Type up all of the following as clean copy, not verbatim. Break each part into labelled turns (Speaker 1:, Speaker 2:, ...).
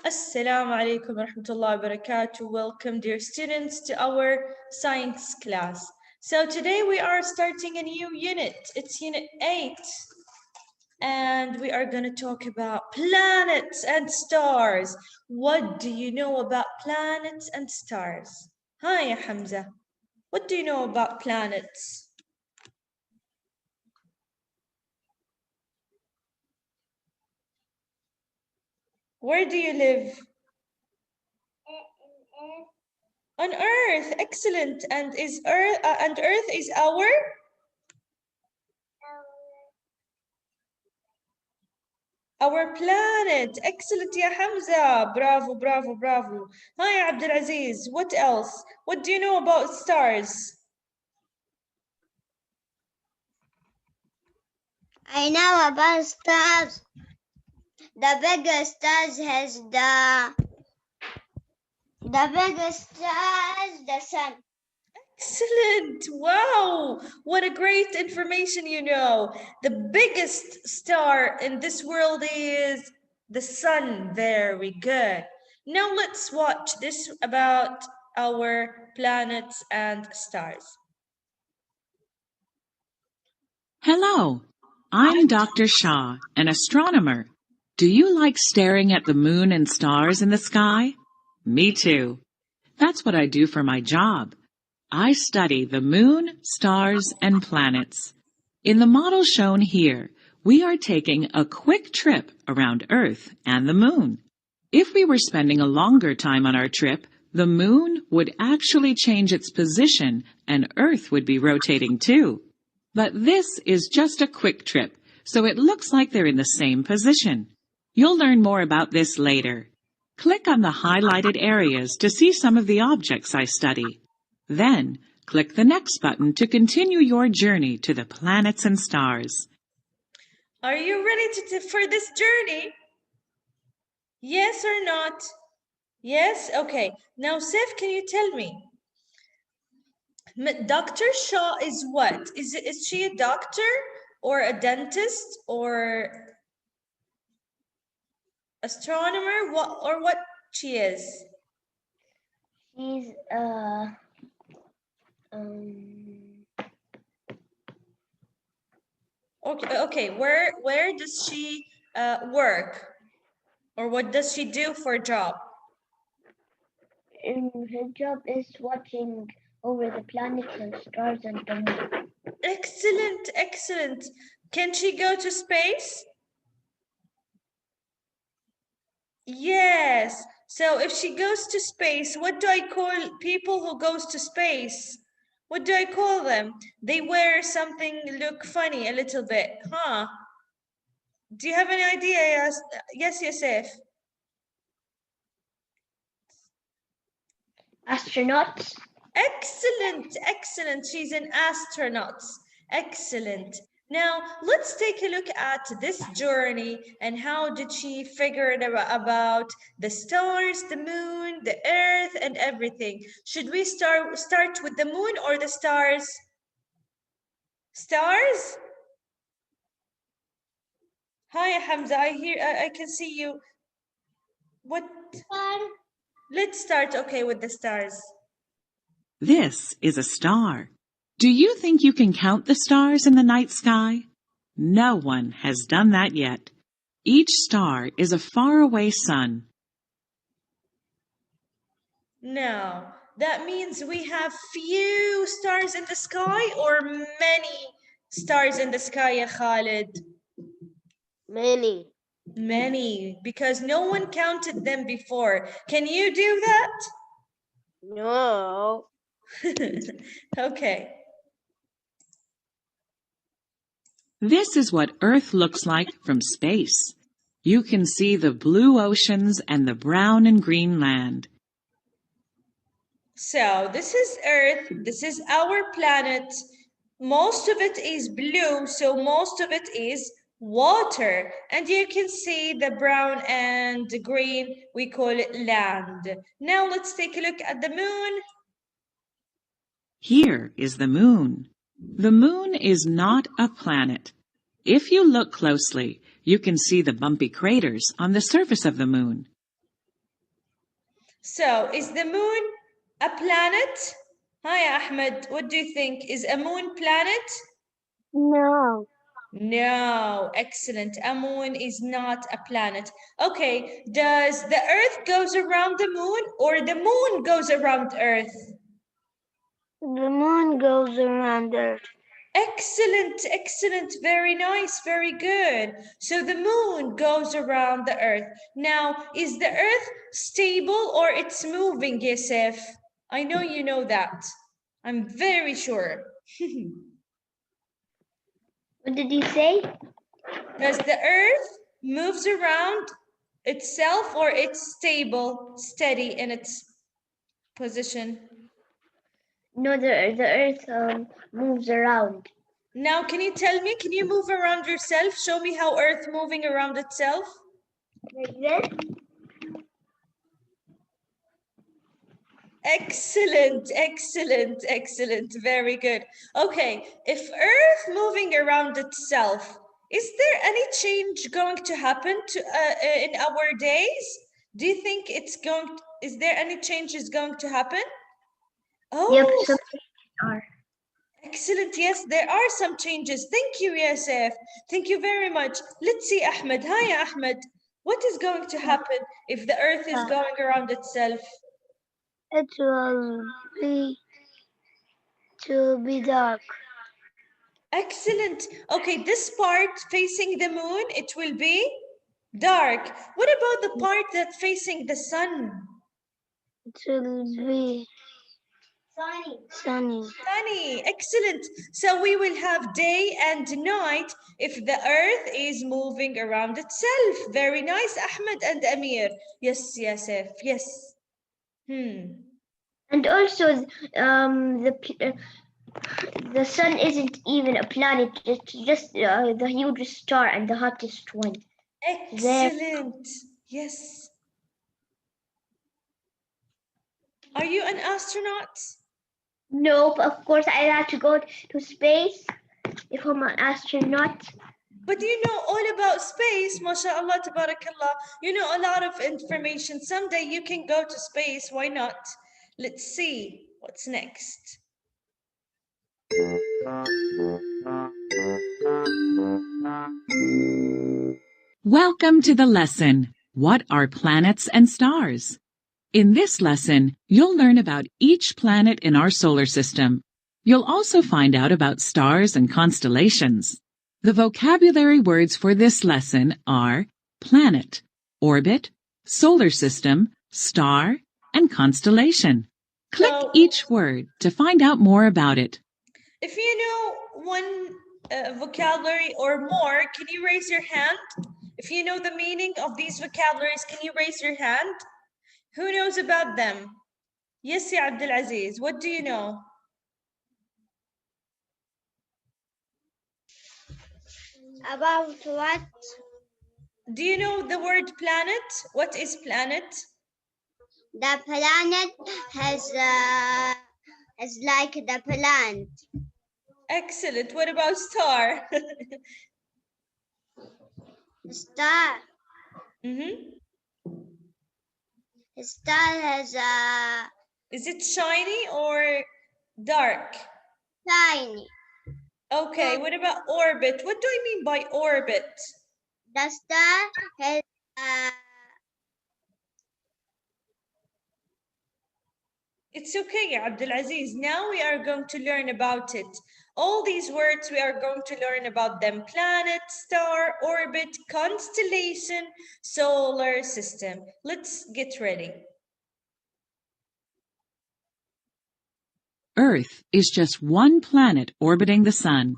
Speaker 1: Assalamu alaikum wa rahmatullahi wa barakatuh. Welcome, dear students, to our science class. So today we are starting a new unit. It's unit 8. And we are going to talk about planets and stars. What do you know about planets and stars? Hi, Hamza. What do you know about planets? Where do you live? On Earth. Excellent. And Earth is our planet. Excellent, ya Hamza. Bravo, bravo, bravo. Hi, Abdulaziz. What else? What do you know about stars?
Speaker 2: I know about stars. The biggest stars has the sun.
Speaker 1: Excellent. Wow. What a great information you know. The biggest star in this world is the sun. Very good. Now let's watch this about our planets and stars.
Speaker 3: Hello, I'm Dr. Shah, an astronomer. Do you like staring at the moon and stars in the sky? Me too. That's what I do for my job. I study the moon, stars, and planets. In the model shown here, we are taking a quick trip around Earth and the moon. If we were spending a longer time on our trip, the moon would actually change its position and Earth would be rotating too. But this is just a quick trip, so it looks like they're in the same position. You'll learn more about this later. Click on the highlighted areas to see some of the objects I study. Then, click the next button to continue your journey to the planets and stars.
Speaker 1: Are you ready for this journey? Yes or not? Yes? Okay. Now, Sif, can you tell me? Dr. Shaw is what? Is she a doctor or a dentist or astronomer? What she is?
Speaker 2: She's
Speaker 1: Okay. Where does she work? Or what does she do for a job?
Speaker 2: her job is watching over the planets and stars and the moon.
Speaker 1: Excellent, excellent. Can she go to space? Yes. So if she goes to space, what do I call people who goes to space? What do I call them? They wear something look funny a little bit, huh? Do you have any idea? Yes, Yosef.
Speaker 2: Astronauts.
Speaker 1: Excellent, excellent. She's an astronaut. Excellent. Now, let's take a look at this journey and how did she figure it about the stars, the moon, the earth, and everything. Should we start with the moon or the stars? Stars? Hi, Hamza. I can see you. What? Let's start, okay, with the stars.
Speaker 3: This is a star. Do you think you can count the stars in the night sky? No one has done that yet. Each star is a faraway sun.
Speaker 1: No, that means we have few stars in the sky or many stars in the sky, ya Khalid?
Speaker 2: Many.
Speaker 1: Many, because no one counted them before. Can you do that?
Speaker 2: No.
Speaker 1: Okay.
Speaker 3: This is what Earth looks like from space. You can see the blue oceans and the brown and green land.
Speaker 1: So this is Earth. This is our planet. Most of it is blue, so most of it is water. And you can see the brown and the green, we call it land. Now let's take a look at the moon.
Speaker 3: Here is the moon. The moon is not a planet. If you look closely, you can see the bumpy craters on the surface of the moon.
Speaker 1: So, is the moon a planet? Hi, Ahmed. What do you think? Is a moon planet?
Speaker 2: No.
Speaker 1: No. Excellent. A moon is not a planet. Okay. Does the Earth goes around the moon or the moon goes around Earth?
Speaker 2: The moon goes around Earth.
Speaker 1: Excellent, excellent, very nice, very good. So the moon goes around the earth. Now, is the earth stable or it's moving, Yosef? I know you know that. I'm very sure.
Speaker 2: What did you say?
Speaker 1: Does the earth moves around itself or it's stable, steady in its position?
Speaker 2: No, the Earth moves around.
Speaker 1: Now, can you tell me, can you move around yourself? Show me how earth moving around itself.
Speaker 2: Like this?
Speaker 1: Excellent, excellent, excellent. Very good. Okay, if Earth moving around itself, is there any change going to happen to in our days? Do you think it's going? Is there any changes going to happen?
Speaker 2: Yep,
Speaker 1: Oh,
Speaker 2: some are.
Speaker 1: excellent. Yes, there are some changes. Thank you, Yasef. Thank you very much. Let's see, Ahmed. Hi, Ahmed. What is going to happen if the Earth is going around itself?
Speaker 2: It will be dark.
Speaker 1: Excellent. Okay, this part facing the moon, it will be dark. What about the part that facing the sun?
Speaker 2: It will be sunny.
Speaker 1: Sunny. Excellent. So we will have day and night if the earth is moving around itself. Very nice, Ahmed and Amir. Yes, Yasef. Yes.
Speaker 2: And also, the sun isn't even a planet. It's just the hugest star and the hottest one.
Speaker 1: Excellent. Yes. Are you an astronaut?
Speaker 2: Nope, of course I have to go to space if I'm an astronaut.
Speaker 1: But you know all about space, mashallah, tabarakallah. You know a lot of information. Someday you can go to space. Why not? Let's see what's next.
Speaker 3: Welcome to the lesson, What are planets and stars? In this lesson, you'll learn about each planet in our solar system. You'll also find out about stars and constellations. The vocabulary words for this lesson are planet, orbit, solar system, star, and constellation. Click
Speaker 1: So,
Speaker 3: each word to find out more about it.
Speaker 1: if you know one vocabulary or more, can you raise your hand? If you know the meaning of these vocabularies, can you raise your hand? Who knows about them? Yes, Ya Abdul Aziz, what do you know?
Speaker 2: About what?
Speaker 1: Do you know the word planet? What is planet?
Speaker 2: The planet is like the plant.
Speaker 1: Excellent. What about star?
Speaker 2: Star.
Speaker 1: Mm-hmm.
Speaker 2: Star has a
Speaker 1: Is it shiny or dark?
Speaker 2: shiny.
Speaker 1: Okay, what about orbit? What do I mean by orbit?
Speaker 2: The star has a
Speaker 1: It's okay, Abdulaziz. Now we are going to learn about it. All these words, we are going to learn about them. Planet, star, orbit, constellation, solar system. Let's get ready.
Speaker 3: Earth is just one planet orbiting the sun.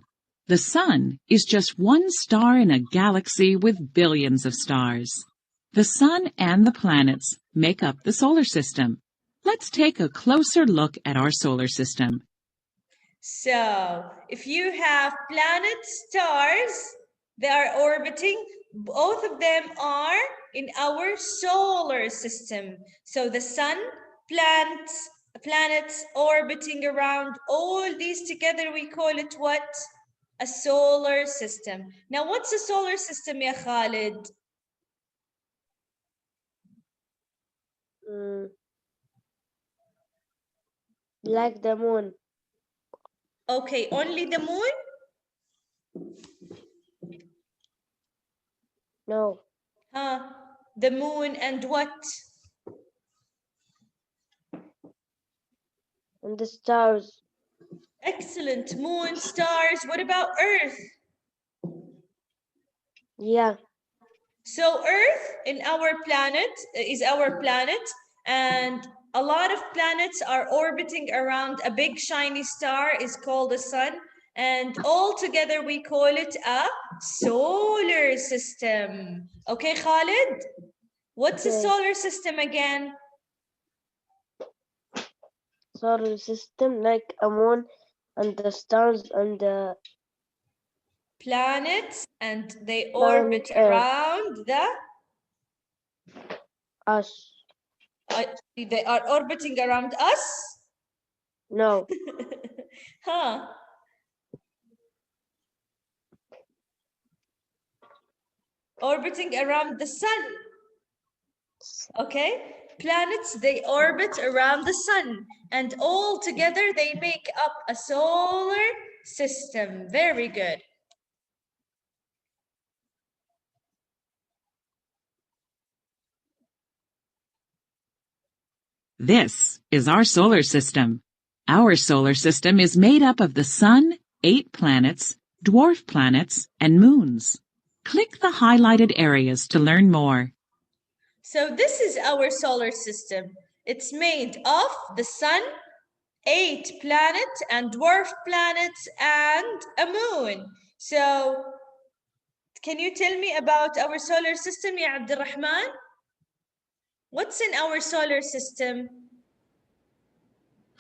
Speaker 3: The sun is just one star in a galaxy with billions of stars. The sun and the planets make up the solar system. Let's take a closer look at our solar system.
Speaker 1: So, if you have planets, stars, they are orbiting, both of them are in our solar system. So the sun, planets orbiting around, all these together, we call it what? A solar system. Now, what's a solar system, ya Khalid?
Speaker 2: Like the moon.
Speaker 1: Okay, only the moon?
Speaker 2: No.
Speaker 1: Huh? The moon and what?
Speaker 2: And the stars.
Speaker 1: Excellent. Moon, stars. What about Earth?
Speaker 2: Yeah.
Speaker 1: So Earth in our planet is our planet, and a lot of planets are orbiting around a big shiny star is called the sun, and all together we call it a solar system. Okay, Khalid? What's a
Speaker 2: Okay.
Speaker 1: solar system again?
Speaker 2: Solar system like a moon and the stars and the
Speaker 1: Planets, and they
Speaker 2: planet
Speaker 1: orbit
Speaker 2: Earth.
Speaker 1: around the
Speaker 2: Us.
Speaker 1: they are orbiting around us.
Speaker 2: No.
Speaker 1: Huh? Orbiting around the sun. Okay, planets, they orbit around the sun, and all together they make up a solar system. Very good.
Speaker 3: This is our solar system. Our solar system is made up of the sun, 8 planets, dwarf planets, and moons. Click the highlighted areas to learn more.
Speaker 1: So this is our solar system. It's made of the sun, 8 planets and dwarf planets and a moon. So can you tell me about our solar system, Ya Abdurrahman? What's in our solar system?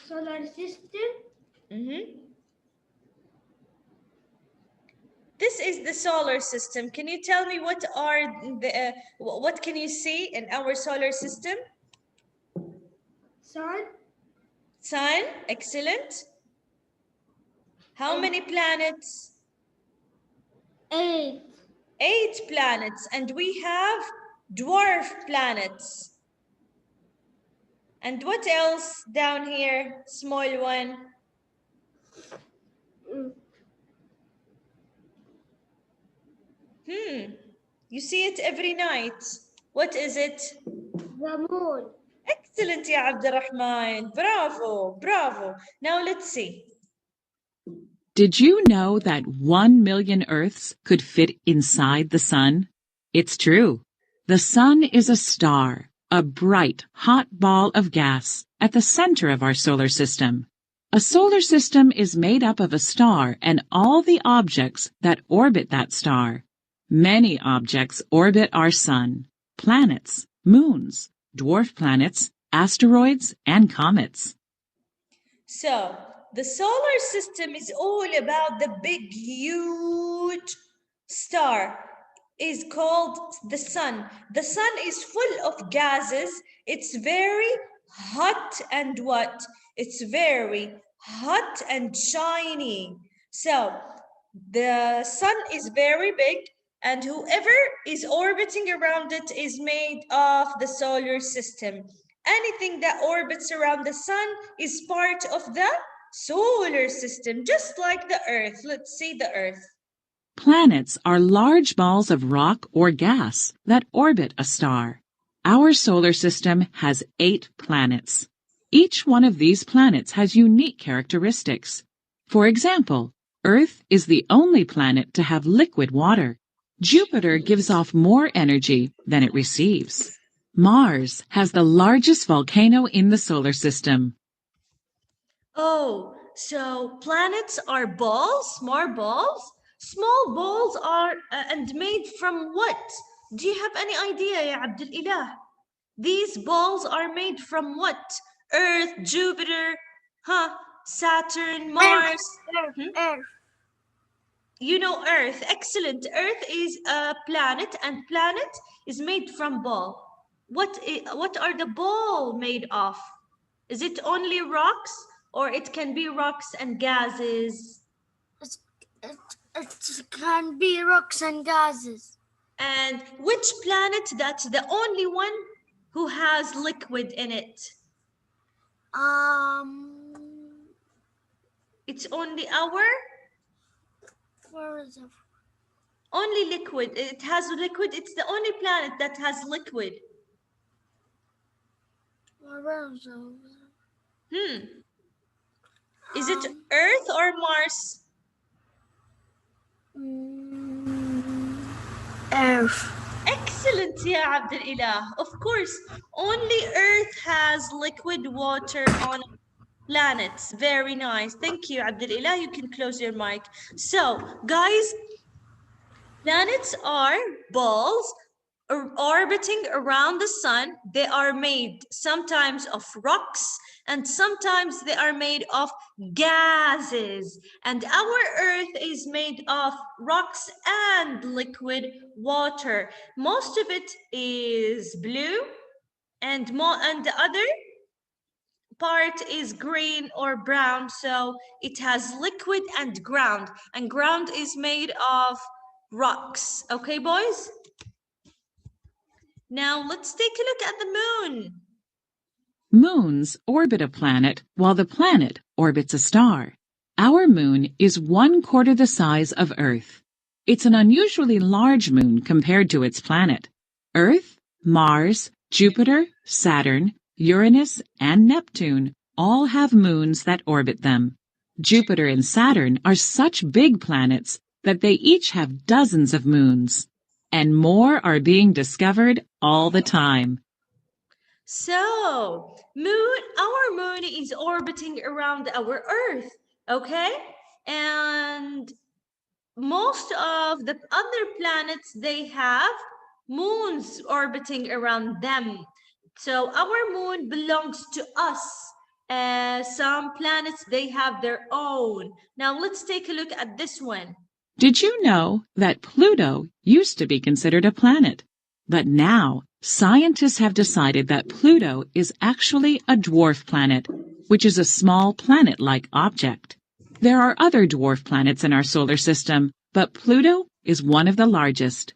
Speaker 2: Solar system?
Speaker 1: This is the solar system. Can you tell me what can you see in our solar system?
Speaker 2: Sun?
Speaker 1: Sun, excellent. How many planets?
Speaker 2: 8.
Speaker 1: 8 planets, and we have dwarf planets. And what else down here? Small one. You see it every night. What is it?
Speaker 2: The moon.
Speaker 1: Excellent, Ya Abdurrahman. Bravo, bravo. Now let's see.
Speaker 3: Did you know that 1 million Earths could fit inside the sun? It's true. The sun is a star, a bright, hot ball of gas at the center of our solar system. A solar system is made up of a star and all the objects that orbit that star. Many objects orbit our sun: planets, moons, dwarf planets, asteroids, and comets.
Speaker 1: So, the solar system is all about the big, huge star is called the sun. The sun is full of gases. It's very hot and what? It's very hot and shiny. So, the sun is very big, and whoever is orbiting around it is made of the solar system. Anything that orbits around the sun is part of the solar system, just like the Earth. Let's see the Earth.
Speaker 3: Planets are large balls of rock or gas that orbit a star. Our solar system has 8 planets. Each one of these planets has unique characteristics. For example, Earth is the only planet to have liquid water. Jupiter gives off more energy than it receives. Mars has the largest volcano in the solar system.
Speaker 1: Oh, so planets are balls, small balls? Small balls are and made from what? Do you have any idea, Ya Abdul Ilah? These balls are made from what? Earth, Jupiter, Saturn, Mars.
Speaker 2: Earth.
Speaker 1: You know Earth. Excellent. Earth is a planet, and planet is made from ball. What are the ball made of? Is it only rocks, or it can be rocks and gases?
Speaker 2: It can be rocks and gases.
Speaker 1: And which planet that's the only one who has liquid in it? It's only our
Speaker 2: Where is it?
Speaker 1: only liquid. It has liquid. It's the only planet that has liquid.
Speaker 2: Where is it?
Speaker 1: Is it Earth or Mars?
Speaker 2: Earth.
Speaker 1: Excellent, يا عبد الإله. Of course, only Earth has liquid water on planets. Very nice. Thank you, Abdul Ilah. You can close your mic. So, guys, planets are balls orbiting around the sun. They are made sometimes of rocks and sometimes they are made of gases. And our Earth is made of rocks and liquid water. Most of it is blue and the other part is green or brown, so it has liquid and ground is made of rocks. Okay, boys? Now let's take a look at the moon.
Speaker 3: Moons orbit a planet while the planet orbits a star. Our moon is 1/4 the size of Earth. It's an unusually large moon compared to its planet. Earth, Mars, Jupiter, Saturn, Uranus, and Neptune all have moons that orbit them. Jupiter and Saturn are such big planets that they each have dozens of moons. And more are being discovered all the time.
Speaker 1: So, our moon is orbiting around our Earth, okay? And most of the other planets, they have moons orbiting around them. So our moon belongs to us. Some planets, they have their own. Now let's take a look at this one.
Speaker 3: Did you know that Pluto used to be considered a planet? But now, scientists have decided that Pluto is actually a dwarf planet, which is a small planet-like object. There are other dwarf planets in our solar system, but Pluto is one of the largest.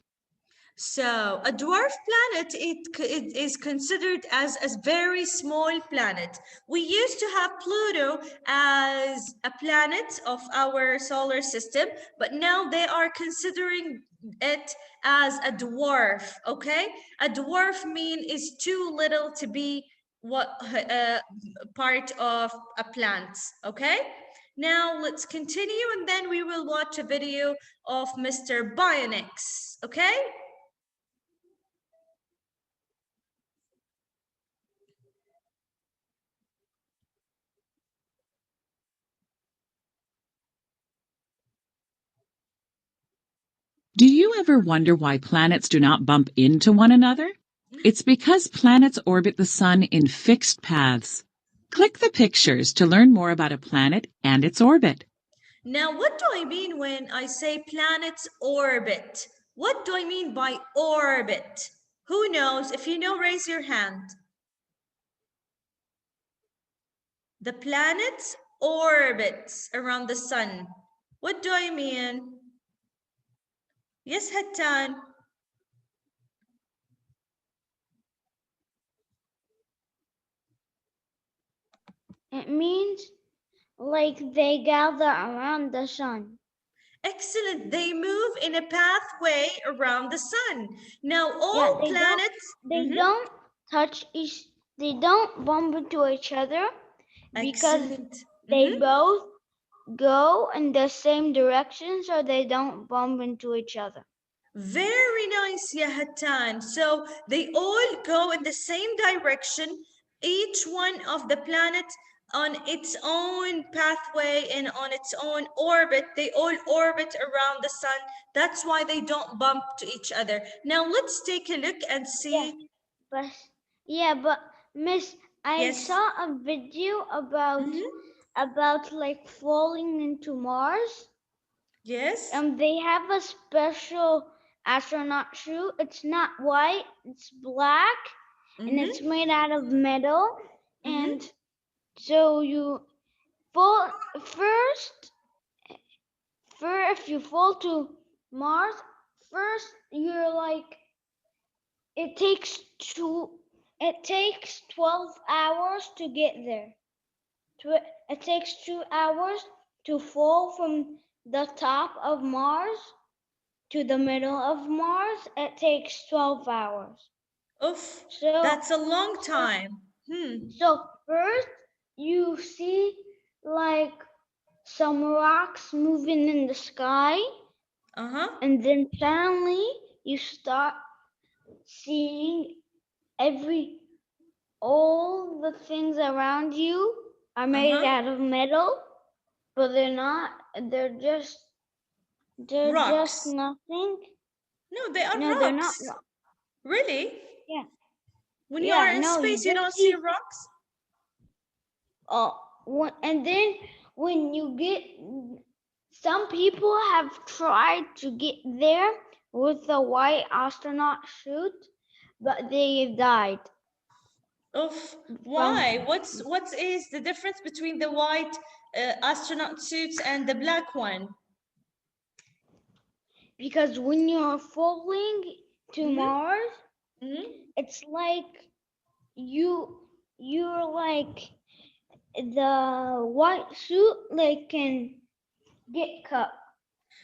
Speaker 1: So a dwarf planet, it is considered as a very small planet. We used to have Pluto as a planet of our solar system, but now they are considering it as a dwarf, okay? A dwarf mean is too little to be part of a plant, okay? Now let's continue and then we will watch a video of Mr. Bionix, okay?
Speaker 3: Do you ever wonder why planets do not bump into one another? It's because planets orbit the sun in fixed paths. Click the pictures to learn more about a planet and its orbit.
Speaker 1: Now, what do I mean when I say planets orbit? What do I mean by orbit? Who knows? If you know, raise your hand. The planets orbits around the sun. What do I mean? Yes, Hattan.
Speaker 2: It means like they gather around the sun.
Speaker 1: Excellent. They move in a pathway around the sun. Now, all planets...
Speaker 2: They don't touch each... They don't bump into each other because they both go in the same direction, so they don't bump into each other.
Speaker 1: Very nice, ya Hattan. So they all go in the same direction, each one of the planets on its own pathway and on its own orbit. They all orbit around the sun. That's why they don't bump to each other. Now let's take a look and see.
Speaker 2: But Miss, I saw a video about like falling into Mars.
Speaker 1: Yes.
Speaker 2: They have a special astronaut shoe. It's not white, it's black, and it's made out of metal. And so you fall first. If you fall to Mars, first you're like, it takes 12 hours to get there. It takes 2 hours to fall from the top of Mars to the middle of Mars, it takes 12 hours.
Speaker 1: Oof,
Speaker 2: So
Speaker 1: that's a long time.
Speaker 2: So first you see like some rocks moving in the sky,
Speaker 1: Uh-huh.
Speaker 2: and then suddenly you start seeing all the things around you are made out of metal, but they're not. They're just
Speaker 1: Rocks.
Speaker 2: nothing.
Speaker 1: No, they are
Speaker 2: No, they're not.
Speaker 1: rocks. Really?
Speaker 2: Yeah.
Speaker 1: When you are in
Speaker 2: No, you
Speaker 1: space, you
Speaker 2: just
Speaker 1: don't see rocks?
Speaker 2: And then when you get, some people have tried to get there with the white astronaut suit, but they died.
Speaker 1: Oof. Why? What is the difference between the white astronaut suits and the black one?
Speaker 2: Because when you're falling to Mars, it's like you're like the white suit like can get cut.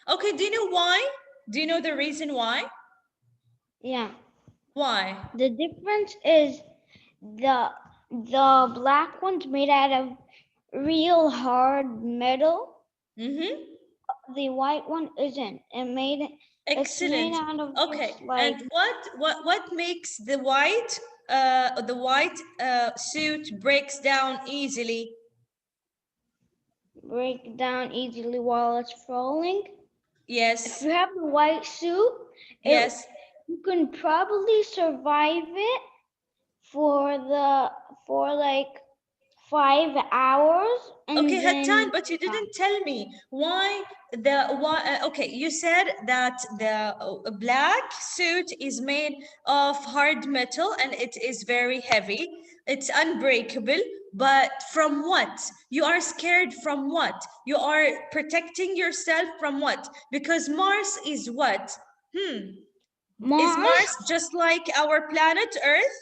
Speaker 1: Okay, do you know why? Do you know the reason why?
Speaker 2: Yeah.
Speaker 1: Why?
Speaker 2: The difference is the black one's made out of real hard metal. The white one isn't. It's made out of
Speaker 1: Okay,
Speaker 2: just like,
Speaker 1: and what makes the white suit breaks down easily?
Speaker 2: break down easily while it's falling.
Speaker 1: Yes.
Speaker 2: If you have the white suit,
Speaker 1: Yes.
Speaker 2: you can probably survive it for like 5 hours. And
Speaker 1: okay,
Speaker 2: then,
Speaker 1: Hattan, but you didn't tell me why okay, you said that the black suit is made of hard metal and it is very heavy. It's unbreakable, but from what? You are scared from what? You are protecting yourself from what? Because Mars is what?
Speaker 2: Mars?
Speaker 1: Is Mars just like our planet Earth?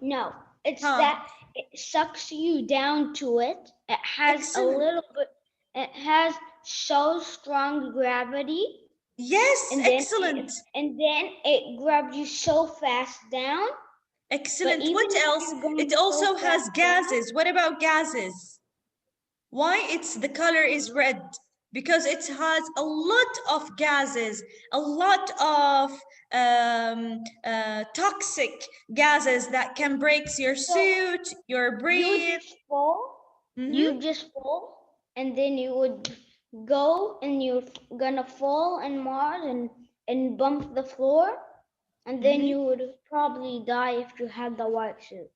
Speaker 2: No, it's that it sucks you down to it. It has a little bit, it has so strong gravity.
Speaker 1: Yes,
Speaker 2: and
Speaker 1: excellent.
Speaker 2: And then it grabs you so fast down.
Speaker 1: Excellent. What else? It also has gases. What about gases? Why the color is red? Because it has a lot of gases, a lot of toxic gases that can break your suit, your brain.
Speaker 2: You just fall, and then you would go, and you're gonna fall on Mars and bump the floor, and then you would probably die if you had the white suit.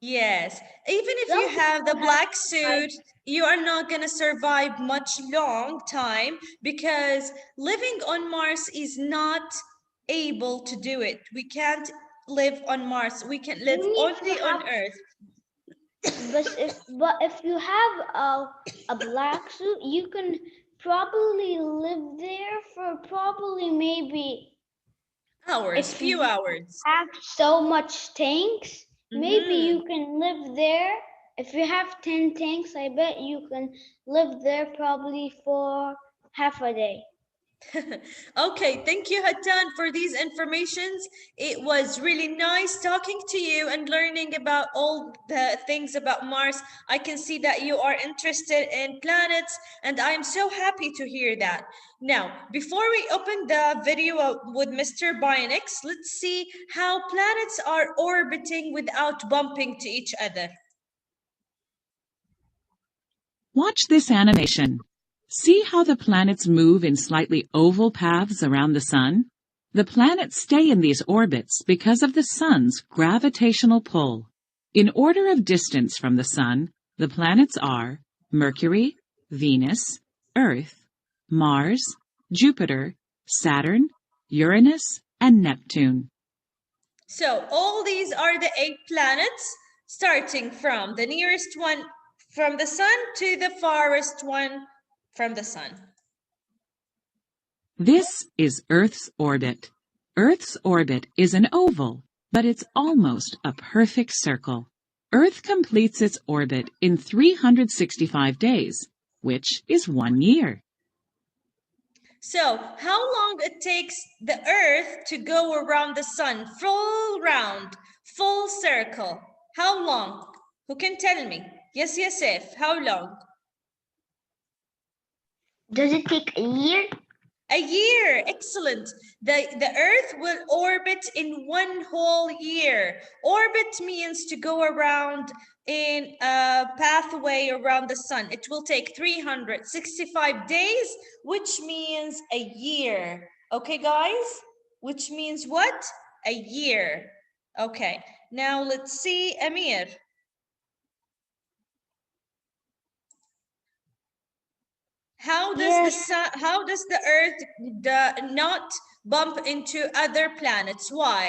Speaker 1: Yes, even if you have the black suit, you are not going to survive much long time because living on Mars is not able to do it. We can't live on Mars. We can live only on Earth.
Speaker 2: But if you have a black suit, you can probably live there for probably maybe
Speaker 1: hours, few hours.
Speaker 2: Have so much tanks, maybe you can live there. If you have 10 tanks, I bet you can live there probably for half a day.
Speaker 1: Okay, thank you, Hattan, for these informations. It was really nice talking to you and learning about all the things about Mars. I can see that you are interested in planets, and I'm so happy to hear that. Now, before we open the video with Mr. Bionix, let's see how planets are orbiting without bumping to each other.
Speaker 3: Watch this animation. See how the planets move in slightly oval paths around the sun? The planets stay in these orbits because of the sun's gravitational pull. In order of distance from the sun, the planets are Mercury, Venus, Earth, Mars, Jupiter, Saturn, Uranus, and Neptune.
Speaker 1: So all these are the 8 planets, starting from the nearest one from the sun to the farthest one from the sun.
Speaker 3: This is Earth's orbit. Earth's orbit is an oval, but it's almost a perfect circle. Earth completes its orbit in 365 days, which is 1 year.
Speaker 1: So, how long it takes the Earth to go around the sun, full round, full circle? How long? Who can tell me? Yes, Yasef, how long?
Speaker 2: Does it take a year?
Speaker 1: A year, excellent. The Earth will orbit in 1 whole year. Orbit means to go around in a pathway around the sun. It will take 365 days, which means a year. Okay, guys? Which means what? A year. Okay, now let's see Amir. How does the Earth not bump into other planets? Why?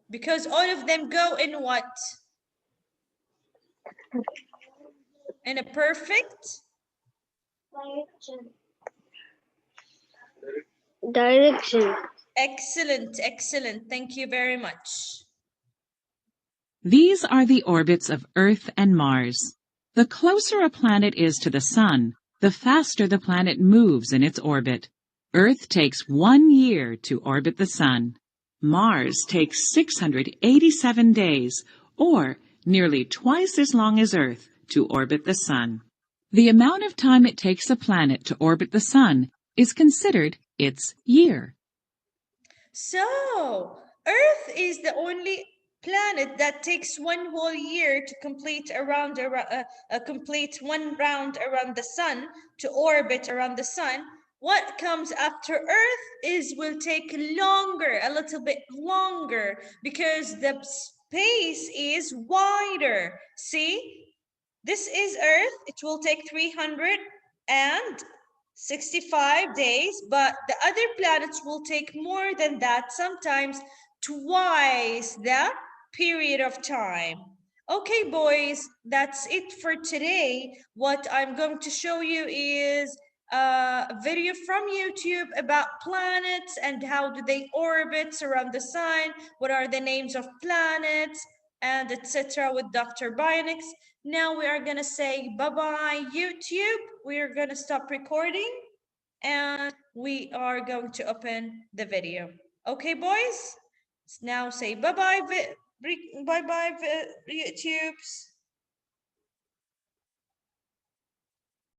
Speaker 1: Because all of them go in what? In a perfect
Speaker 2: direction.
Speaker 1: Excellent, excellent. Thank you very much.
Speaker 3: These are the orbits of Earth and Mars. The closer a planet is to the Sun, the faster the planet moves in its orbit. Earth takes 1 year to orbit the Sun. Mars takes 687 days, or nearly twice as long as Earth, to orbit the Sun. The amount of time it takes a planet to orbit the Sun is considered its year.
Speaker 1: So, Earth is the only planet that takes 1 whole year to complete complete 1 round around the sun, to orbit around the sun. What comes after Earth will take longer, a little bit longer, because the space is wider. See, this is Earth. It will take 365 days, but the other planets will take more than that, sometimes twice the period of time. Okay, boys, that's it for today. What I'm going to show you is a video from YouTube about planets and how do they orbit around the sun, what are the names of planets, and etc. with Dr. Bionix. Now we are gonna say bye-bye YouTube. We are gonna stop recording and we are going to open the video. Okay, boys? Now say bye-bye, bye-bye, YouTubes.